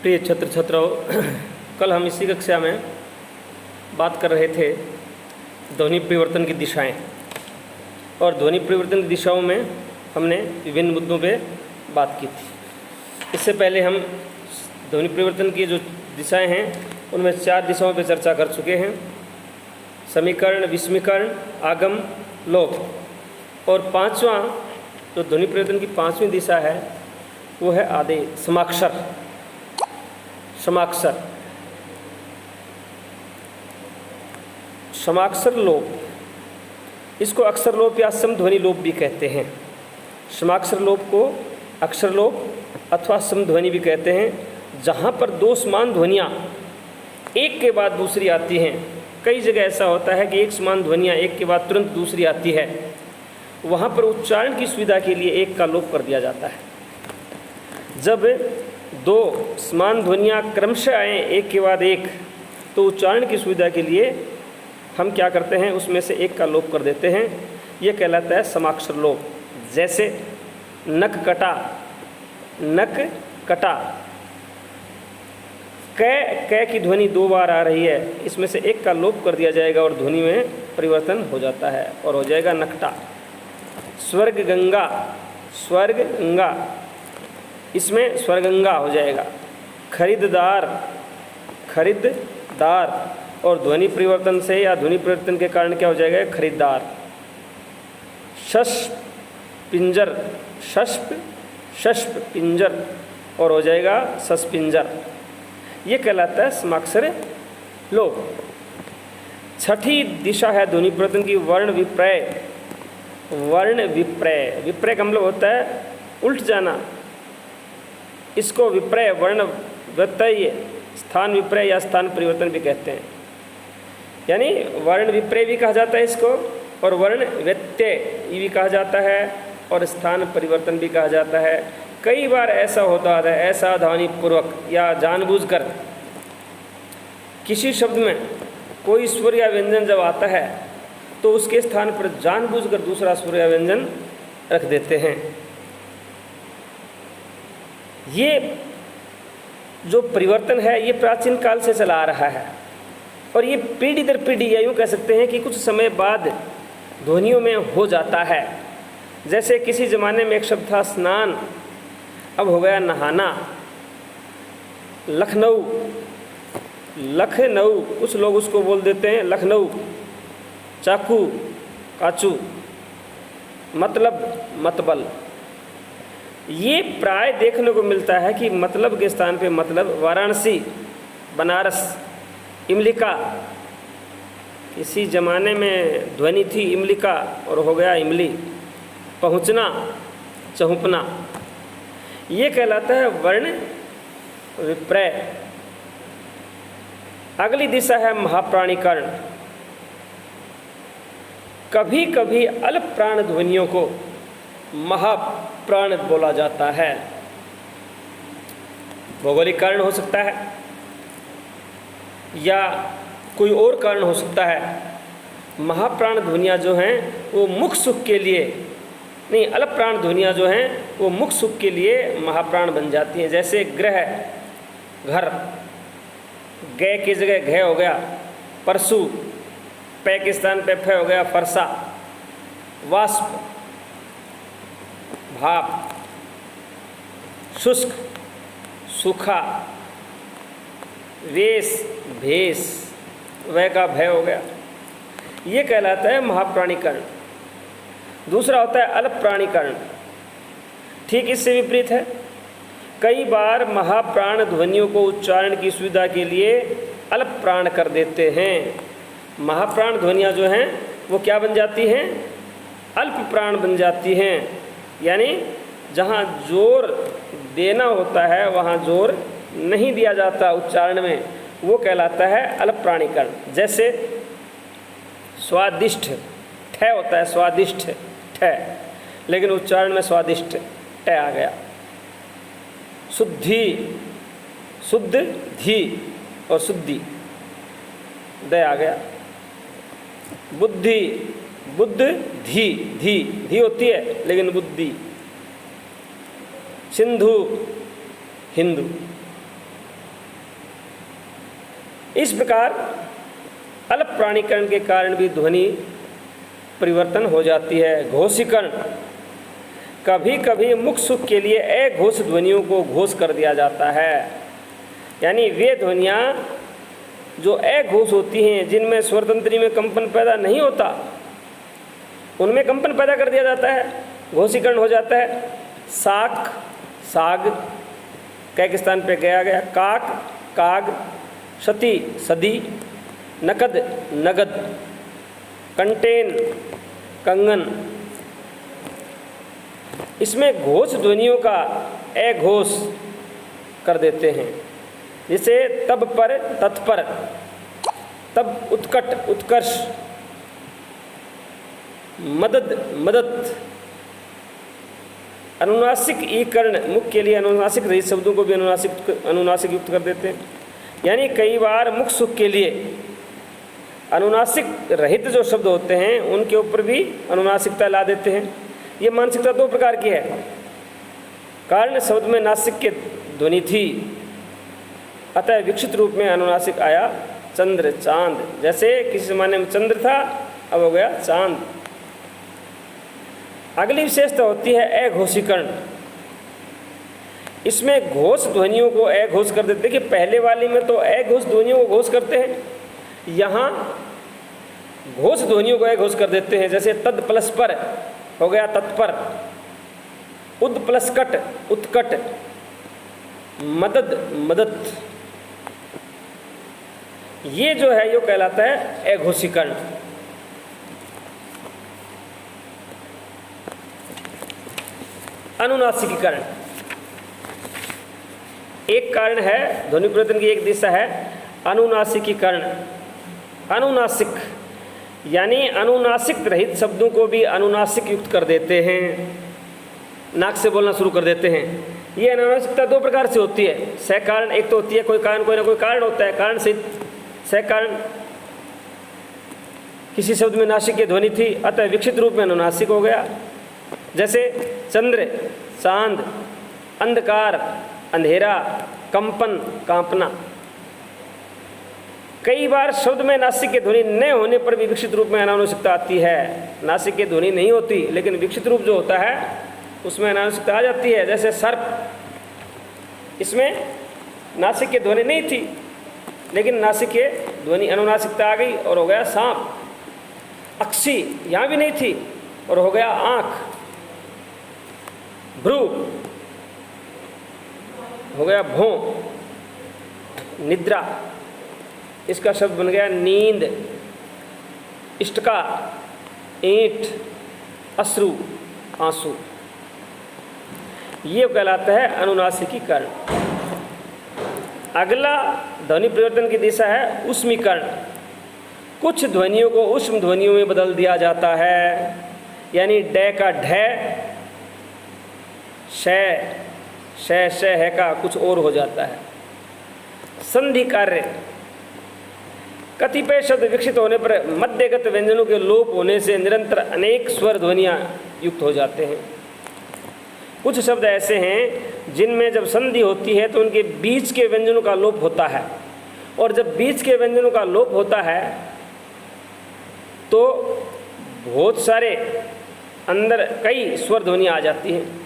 प्रिय छात्र छात्राओं, कल हम इसी कक्षा में बात कर रहे थे ध्वनि परिवर्तन की दिशाएं, और ध्वनि परिवर्तन की दिशाओं में हमने विभिन्न मुद्दों पे बात की थी। इससे पहले हम ध्वनि परिवर्तन की जो दिशाएं हैं उनमें 4 दिशाओं पे चर्चा कर चुके हैं: समीकरण, विषमीकरण, आगम, लोप। और 5वां जो ध्वनि परिवर्तन की 5वीं दिशा है वो है आदेश, समाक्षर। समाक्षर समाक्षर लोप, इसको अक्षर लोप या समध्वनि लोप भी कहते हैं। समाक्षर लोप को अक्षर लोप अथवा समध्वनि भी कहते हैं, जहाँ पर 2 समान ध्वनियाँ एक के बाद दूसरी आती हैं। कई जगह ऐसा होता है कि एक समान ध्वनियाँ एक के बाद तुरंत दूसरी आती है, वहाँ पर उच्चारण की सुविधा के लिए एक का लोप कर दिया जाता है। जब 2 समान ध्वनियाँ क्रमशः आएँ एक के बाद एक, तो उच्चारण की सुविधा के लिए हम क्या करते हैं, उसमें से एक का लोप कर देते हैं। ये कहलाता है समाक्षर लोप। जैसे नक कटा, नक कटा, कै की ध्वनि 2 बार आ रही है, इसमें से एक का लोप कर दिया जाएगा और ध्वनि में परिवर्तन हो जाता है और हो जाएगा नकटा। स्वर्ग गंगा, स्वर्ग गंगा, इसमें स्वर्गंगा हो जाएगा। खरीददार, खरीददार, और ध्वनि परिवर्तन से या ध्वनि परिवर्तन के कारण क्या हो जाएगा, खरीददार। शस्प पिंजर, शस्प शस्प पिंजर, और हो जाएगा सस्पिंजर। ये कहलाता है समाक्षर लोप। 6ठी दिशा है ध्वनि परिवर्तन की वर्ण विप्रय। वर्ण विप्रय, विप्रय का मतलब होता है उल्ट जाना। इसको विप्रय, वर्ण व्यत्यय, स्थान विप्रय या स्थान परिवर्तन भी कहते हैं। यानी वर्ण विप्रय भी कहा जाता है इसको, और वर्ण व्यत्यय ये भी कहा जाता है, और स्थान परिवर्तन भी कहा जाता है। कई बार ऐसा होता है, असावधानीपूर्वक या जानबूझकर किसी शब्द में कोई स्वर या व्यंजन जब आता है तो उसके स्थान पर जानबूझकर दूसरा स्वर या व्यंजन रख देते हैं। ये जो परिवर्तन है ये प्राचीन काल से चला आ रहा है, और ये पीढ़ी दर पीढ़ी, या यूँ कह सकते हैं कि कुछ समय बाद ध्वनियों में हो जाता है। जैसे किसी ज़माने में एक शब्द था स्नान, अब हो गया नहाना। लखनऊ, लखनऊ, कुछ लोग उसको बोल देते हैं लखनऊ। चाकू, काचू, मतलब, मतबल। ये प्राय देखने को मिलता है कि मतलब के स्थान पे मतलब। वाराणसी, बनारस, इमलिका, किसी ज़माने में ध्वनि थी इमलिका और हो गया इमली। पहुँचना, चहुपना, ये कहलाता है वर्ण विप्रय। अगली दिशा है महाप्राणीकरण। कभी कभी अल्प प्राण ध्वनियों को महाप्राण बोला जाता है। भौगोलिक कारण हो सकता है या कोई और कारण हो सकता है। महाप्राण ध्वनियाँ जो हैं वो मुख सुख के लिए नहीं, अल्प प्राण ध्वनियाँ जो हैं वो मुख सुख के लिए महाप्राण बन जाती हैं। जैसे ग्रह, घर, गै की जगह घय हो गया। परसु, पै के स्थान पे फ हो गया फरसा। वाष्प, भाप। शुष्क, सूखा। वेश, भेष, वह का भय हो गया। ये कहलाता है महाप्राणीकरण। दूसरा होता है अल्प प्राणीकरण। ठीक इससे विपरीत है। कई बार महाप्राण ध्वनियों को उच्चारण की सुविधा के लिए अल्प प्राण कर देते हैं। महाप्राण ध्वनियाँ जो हैं वो क्या बन जाती हैं, अल्प प्राण बन जाती हैं। यानी जहाँ जोर देना होता है वहाँ जोर नहीं दिया जाता उच्चारण में, वो कहलाता है अल्प प्राणीकरण। जैसे स्वादिष्ट, ठ होता है स्वादिष्ट, ठ, लेकिन उच्चारण में स्वादिष्ट ट आ गया। शुद्धि, शुद्ध धी और शुद्धि द आ गया। बुद्धि, बुद्ध धी, धी होती है लेकिन बुद्धि। सिंधु, हिंदू। इस प्रकार अल्प प्राणीकरण के कारण भी ध्वनि परिवर्तन हो जाती है। घोषीकरण, कभी कभी मुख सुख के लिए अघोष ध्वनियों को घोष कर दिया जाता है, यानी वे ध्वनियाँ जो अघोष होती हैं, जिनमें स्वर तंत्री में कंपन पैदा नहीं होता, उनमें कंपन पैदा कर दिया जाता है, घोषीकरण हो जाता है। साक, साग, कै के स्थान पे गया गया, काक, काग, सती, सदी, नकद, नगद, कंटेन, कंगन। इसमें घोष ध्वनियों का अघोष कर देते हैं, जैसे तब पर, तत्पर, तब उत्कट, उत्कर्ष, मदद, मदद। अनुनासिक ईकरण, मुख के लिए अनुनासिक रहित शब्दों को भी अनुनासिक युक्त कर देते हैं, यानी कई बार मुख सुख के लिए अनुनासिक रहित जो शब्द होते हैं उनके ऊपर भी अनुनासिकता ला देते हैं। ये मानसिकता दो प्रकार की है। कारण शब्द में नासिक की ध्वनि थी, अतः विकसित रूप में अनुनासिक आया चंद्र, चांद। जैसे किसी जमाने में चंद्र था, अब हो गया चांद। अगली विशेषता होती है अघोषीकरण। इसमें घोष ध्वनियों को अघोष कर देते हैं, कि पहले वाली में तो अघोष ध्वनियों को घोष करते हैं, यहाँ घोष ध्वनियों को अघोष कर देते हैं। जैसे तद प्लस पर हो गया तत्पर, उद प्लस कट, उत्कट, मदद, मदद। ये जो है, ये कहलाता है अघोषीकरण। अनुनासिकीकरण एक कारण है, ध्वनि परिवर्तन की एक दिशा है अनुनासिकीकरण। अनुनासिक यानी अनुनासिक रहित शब्दों को भी अनुनासिक युक्त कर देते हैं, नाक से बोलना शुरू कर देते हैं। ये अनुनासिकता दो प्रकार से होती है। सकारण, एक तो होती है कोई कारण, कोई ना कोई कारण होता है, कारण से सकारण, किसी शब्द में नासिक की ध्वनि थी, अतः विकसित रूप में अनुनासिक हो गया। जैसे चंद्र, चांद, अंधकार, अंधेरा, कंपन, कांपना। कई बार शब्द में नासिक की ध्वनि न होने पर भी विकसित रूप में अनुनासिकता आती है। नासिक की ध्वनि नहीं होती, लेकिन विकसित रूप जो होता है उसमें अनुनासिकता आ जाती है। जैसे सर्प, इसमें नासिक की ध्वनि नहीं थी, लेकिन नासिक की ध्वनि अनुनासिकता आ गई और हो गया सांप। अक्षी यहाँ भी नहीं थी और हो गया आँख। भ्रू हो गया भों। निद्रा, इसका शब्द बन गया नींद। इष्टका, ईंट, अश्रु, आंसू। ये कहलाता है अनुनासिकीकरण। अगला ध्वनि परिवर्तन की दिशा है उष्मीकरण। कुछ ध्वनियों को उष्म ध्वनियों में बदल दिया जाता है, यानी ड का ढ, श, श है का कुछ और हो जाता है। संधि कार्य, कतिपय शब्द विकसित होने पर मध्यगत व्यंजनों के लोप होने से निरंतर अनेक स्वर ध्वनियाँ युक्त हो जाते हैं। कुछ शब्द ऐसे हैं जिनमें जब संधि होती है तो उनके बीच के व्यंजनों का लोप होता है, और जब बीच के व्यंजनों का लोप होता है तो बहुत सारे अंदर कई स्वर ध्वनियाँ आ जाती हैं।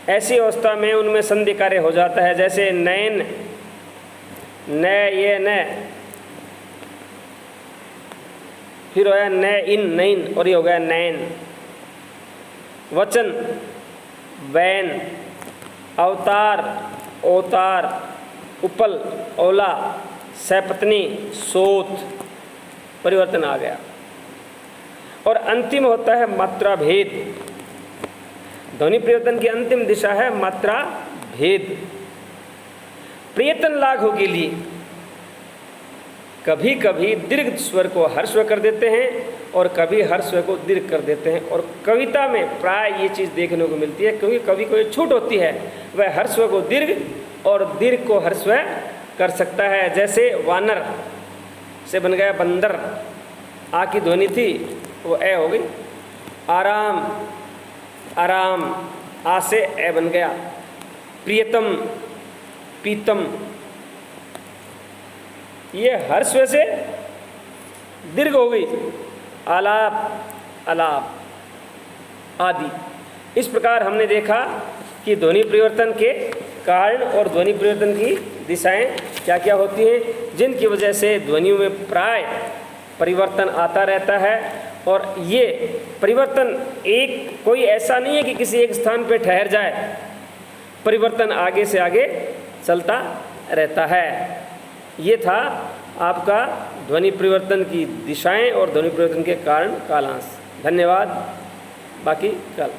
ऐसी अवस्था में उनमें संधि कार्य हो जाता है। जैसे नयन, न, ये न, फिर हो गया न, इन, नैन, और ये हो गया नैन। वचन, वैन, अवतार, ओतार, उपल, ओला, सपत्नी, सोत, परिवर्तन आ गया। और अंतिम होता है मात्रा भेद। ध्वनि परिवर्तन की अंतिम दिशा है मात्रा भेद। प्रयत्न लाघव के लिए कभी कभी दीर्घ स्वर को हर्ष स्वर कर देते हैं और कभी हर्ष स्वर को दीर्घ कर देते हैं। और कविता में प्राय ये चीज़ देखने को मिलती है, क्योंकि कवि को एक छूट होती है, वह हर्ष स्वर को दीर्घ और दीर्घ को हर्ष स्वर कर सकता है। जैसे वानर से बन गया बंदर, आ की ध्वनि थी वो ए हो गई। आराम, आराम, आ से ए बन गया। प्रियतम, पीतम, ये हर्ष से दीर्घ हो गई, आलाप, अलाप आदि। इस प्रकार हमने देखा कि ध्वनि परिवर्तन के कारण और ध्वनि परिवर्तन की दिशाएं क्या क्या होती हैं, जिनकी वजह से ध्वनियों में प्राय परिवर्तन आता रहता है। और ये परिवर्तन एक कोई ऐसा नहीं है कि किसी एक स्थान पर ठहर जाए, परिवर्तन आगे से आगे चलता रहता है। ये था आपका ध्वनि परिवर्तन की दिशाएं और ध्वनि परिवर्तन के कारण कालांश। धन्यवाद, बाकी कल।